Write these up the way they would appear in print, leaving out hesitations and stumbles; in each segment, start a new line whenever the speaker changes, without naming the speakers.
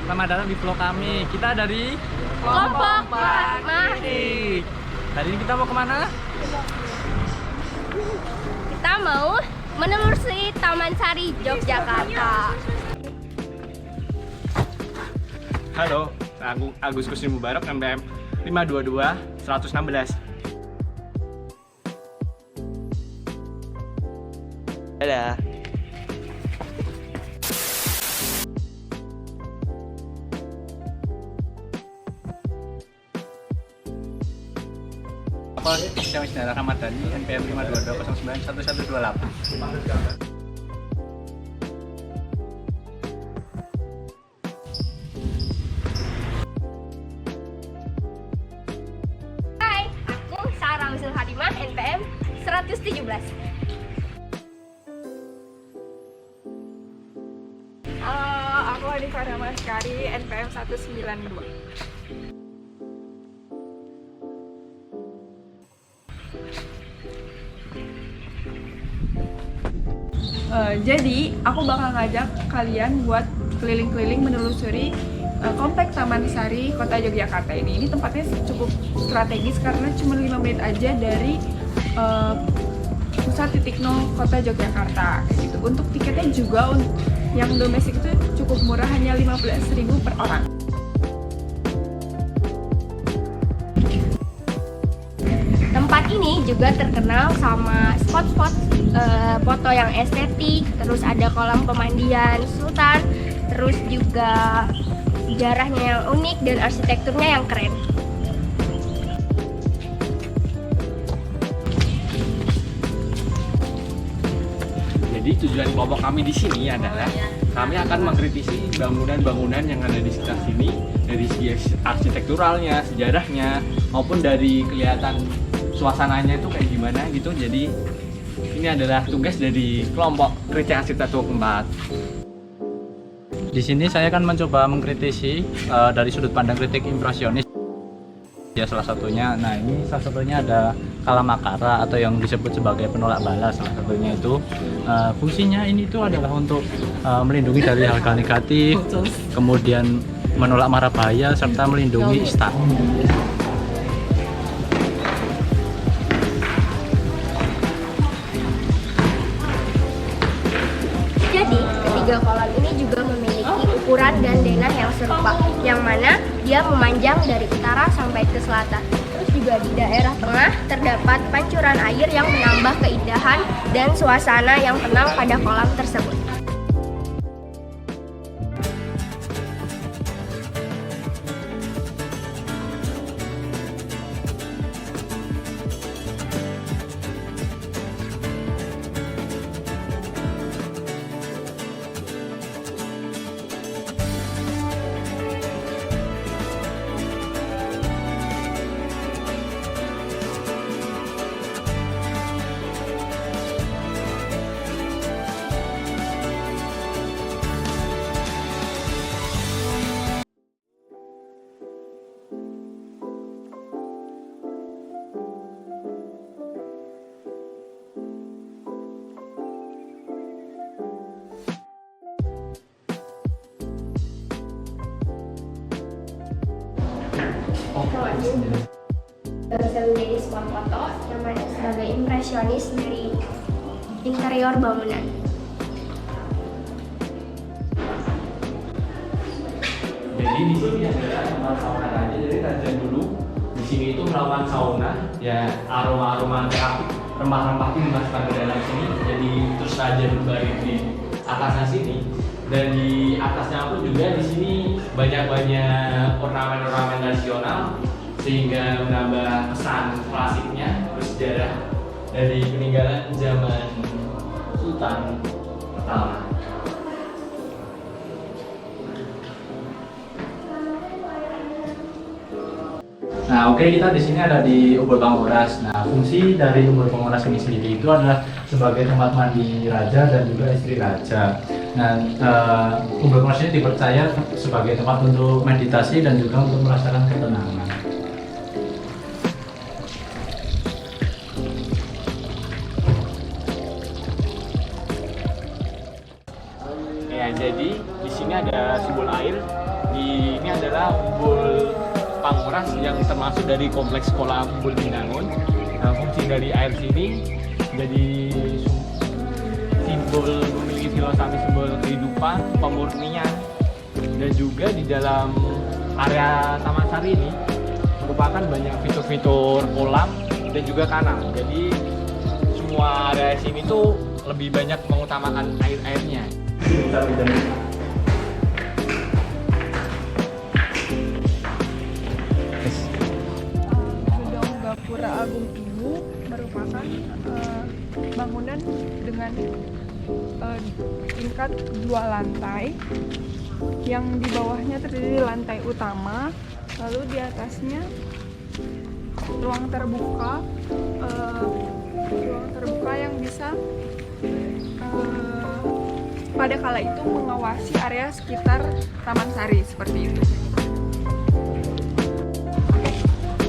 selamat datang di vlog kami. Kita dari
Kelompok Mahdi.
Hari ini kita mau kemana?
Kita mau menelusuri Taman Sari, Yogyakarta.
Halo, aku Agus Kusni Mubarak, MPM 522 116.
Dadah.
Apa Islam Isnara Ramadhani, NPM 522 09 1128.
Hai, aku Sarah Misul Hadimah, NPM 117.
Halo, aku Adifah Ramaskari, NPM 192. Jadi, aku bakal ngajak kalian buat keliling-keliling menelusuri komplek Taman Sari, Kota Yogyakarta ini. Ini tempatnya cukup strategis karena cuma 5 menit aja dari pusat titik nol Kota Yogyakarta. Kayak gitu. Untuk tiketnya juga yang domestik itu cukup murah, hanya 15.000 per orang.
Tempat ini juga terkenal sama spot-spot foto yang estetik, terus ada kolam pemandian Sultan, terus juga sejarahnya yang unik dan arsitekturnya yang keren.
Jadi tujuan kelompok kami di sini adalah kami akan mengkritisi bangunan-bangunan yang ada di sekitar sini dari segi arsitekturalnya, sejarahnya, maupun dari kelihatan suasananya itu kayak gimana gitu. Jadi ini adalah tugas dari kelompok kritik arsitektur 4. Di sini saya akan mencoba mengkritisi dari sudut pandang kritik impresionis. Ya salah satunya, nah ini salah satunya ada Kalamakara atau yang disebut sebagai penolak balas. Salah satunya itu fungsinya ini itu adalah untuk melindungi dari hal-hal negatif, kemudian menolak mara bahaya serta melindungi istana.
Jadi, ketiga kolam ini juga memiliki ukuran dan denah yang serupa, yang mana dia memanjang dari utara sampai ke selatan. Terus juga di daerah tengah terdapat pancuran air yang menambah keindahan dan suasana yang tenang pada kolam tersebut. Bisa menjadi spot foto yang sebagai impresionis dari interior bangunan.
Jadi di sini adalah tempat sauna raja. Jadi raja dulu di sini itu melakukan sauna, ya aroma terapi, rempah-rempah itu dimasukkan ke dalam sini. Jadi terus raja berbaring di atasnya sini, dan di atasnya pun juga di sini banyak ornamen-ornamen nasional sehingga menambah kesan klasiknya, bersejarah dari peninggalan zaman Sultan pertama. Nah, oke, kita di sini ada di Umbul Panguragas. Nah, fungsi dari Umbul Panguragas ini sendiri itu adalah sebagai tempat mandi raja dan juga istri raja. Nah, Umbul Panguragas ini dipercaya sebagai tempat untuk meditasi dan juga untuk merasakan ketenangan. Ya, jadi di sini ada simbol air Ini adalah Umbul Panguras yang termasuk dari kompleks sekolah Umbul Binangun. Nah, fungsi dari air sini jadi simbol, memiliki filosofi simbol kehidupan, pemurnian, dan juga di dalam area Taman Sari ini merupakan banyak fitur-fitur kolam dan juga kanal. Jadi semua area sini tuh lebih banyak mengutamakan air-airnya.
Gedung Gapura Agung ini merupakan bangunan dengan tingkat 2 lantai, yang di bawahnya terdiri lantai utama, lalu di atasnya ruang terbuka yang bisa pada kala itu mengawasi area sekitar Taman Sari seperti itu.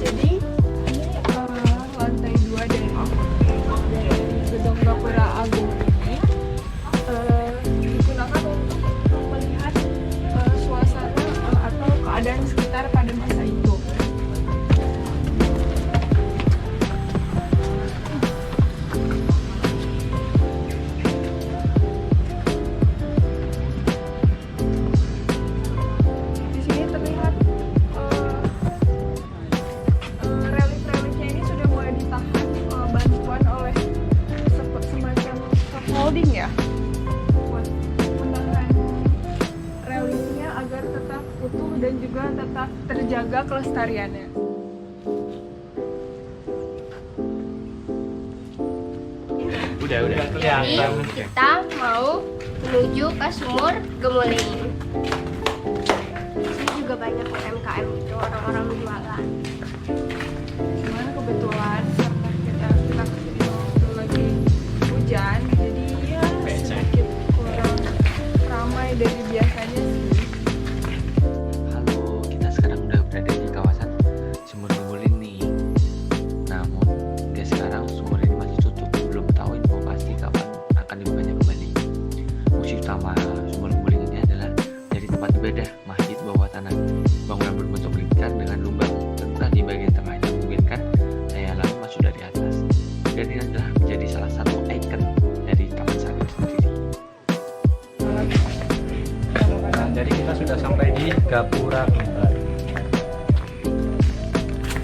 Jadi ini lantai 2 dari gedung Gapura Agung ini digunakan untuk melihat suasana atau keadaan sekitar pada masa itu. Di sini terlihat relief-reliefnya ini sudah mulai ditahan bantuan oleh semacam scaffolding ya, buat menahan reliefnya agar tetap utuh dan juga tetap terjaga kelestariannya.
Udah kelihatan.
Jadi kita mau menuju ke Sumur Gemuling. Di sini juga banyak UMKM itu, orang-orang jualan.
Cuman kebetulan karena kita kesini waktu lagi hujan, jadi ya sedikit kurang ramai dari biasanya sih.
Halo, kita sekarang udah berada di kawasan Sumur Gemuling nih. Namun, hingga sekarang sumur ini masih tutup. Belum tahu info pasti kapan akan dibukanya kembali. Fungsi utama Sumur Gemuling ini adalah jadi tempat ibadah masjid bawah tanah. Bangunan berbentuk lingkar dengan lubang serta di bagian tengah yang memungkinkan daya laut masuk dari atas. Dan ini adalah menjadi salah satu ikon dari Taman Sari itu sendiri.
Nah, jadi kita sudah sampai di Gapura Kembar.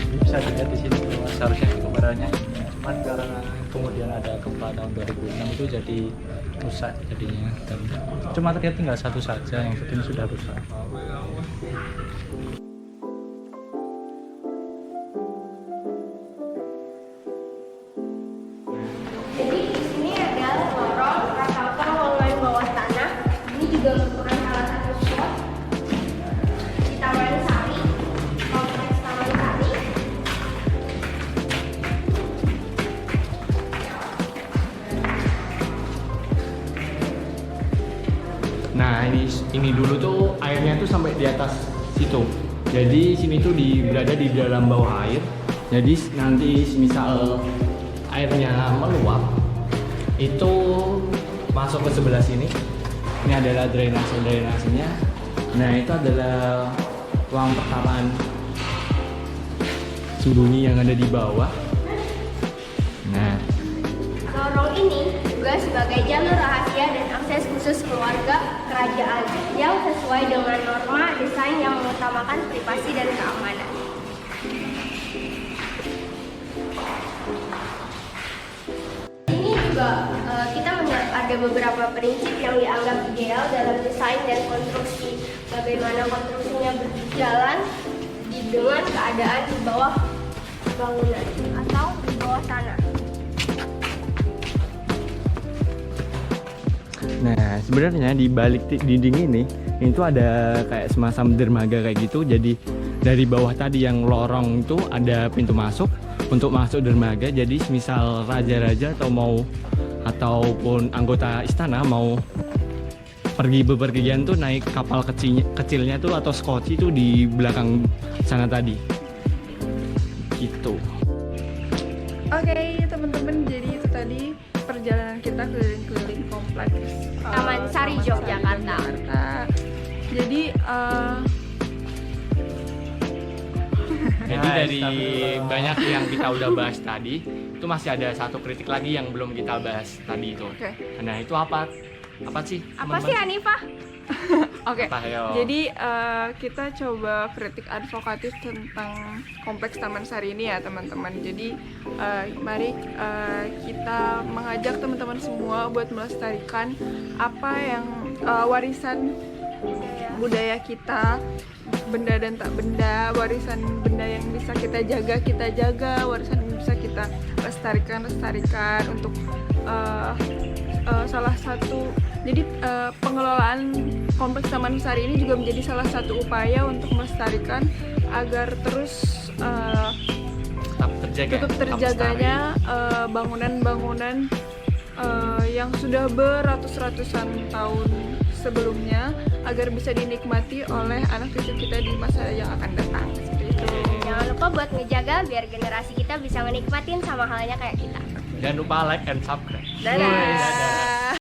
Ini bisa dilihat di sini bahwa seharusnya kebarannya ini, cuman karena kemudian ada gempa tahun 2006 itu jadi rusak jadinya. Dan cuma terlihat tinggal satu saja, yang satu ini sudah rusak.
Jadi di sini ada lorong Rakautan Lowongan Bawah Tanah. Ini juga merupakan salah satu spot di Taman Sari, kompleks Taman Sari.
Nah, ini dulu tuh airnya tuh sampai di atas situ. Jadi sini tuh berada di dalam bawah air. Jadi nanti misal airnya meluap, itu masuk ke sebelah sini. Ini adalah drainasenya. Nah, itu adalah ruang perkapalan sembunyi yang ada di bawah. Nah,
Lorong ini juga sebagai jalur rahasia dan akses khusus keluarga kerajaan yang sesuai dengan norma desain yang mengutamakan privasi dan keamanan. Ini juga kita melihat ada beberapa prinsip yang dianggap ideal dalam desain dan konstruksi. Bagaimana konstruksinya berjalan dengan keadaan di bawah bangunan atau di bawah tanah.
Nah, sebenarnya di balik dinding ini itu ada kayak semacam dermaga kayak gitu. Jadi dari bawah tadi yang lorong itu ada pintu masuk untuk masuk dermaga. Jadi misal raja-raja ataupun anggota istana mau pergi bepergian tuh naik kapal kecilnya tuh atau skoci tuh di belakang sana tadi. Gitu.
Oke, teman-teman, jadi itu tadi perjalanan kita keliling-keliling kompleks
Taman Sari, Yogyakarta.
Jadi
Jadi dari banyak yang kita udah bahas tadi, itu masih ada satu kritik lagi yang belum kita bahas tadi itu.
Oke.
Nah itu apa? Apa sih?
Apa sih Hanifah?
Oke,
Apa, ayo?
jadi kita coba kritik advokatif tentang kompleks Taman Sari ini ya teman-teman. Jadi mari kita mengajak teman-teman semua buat melestarikan apa yang warisan budaya kita, benda dan tak benda, warisan benda yang bisa kita jaga, warisan yang bisa kita lestarikan untuk salah satu. Jadi pengelolaan kompleks Taman Sari ini juga menjadi salah satu upaya untuk melestarikan agar terus tetap terjaganya bangunan-bangunan yang sudah beratus-ratusan tahun sebelumnya agar bisa dinikmati oleh anak cucu kita di masa yang akan datang. Seperti itu.
Jangan lupa buat ngejaga biar generasi kita bisa menikmatin sama halnya kayak kita.
Jangan lupa like and subscribe.
Dadah.
Dadah.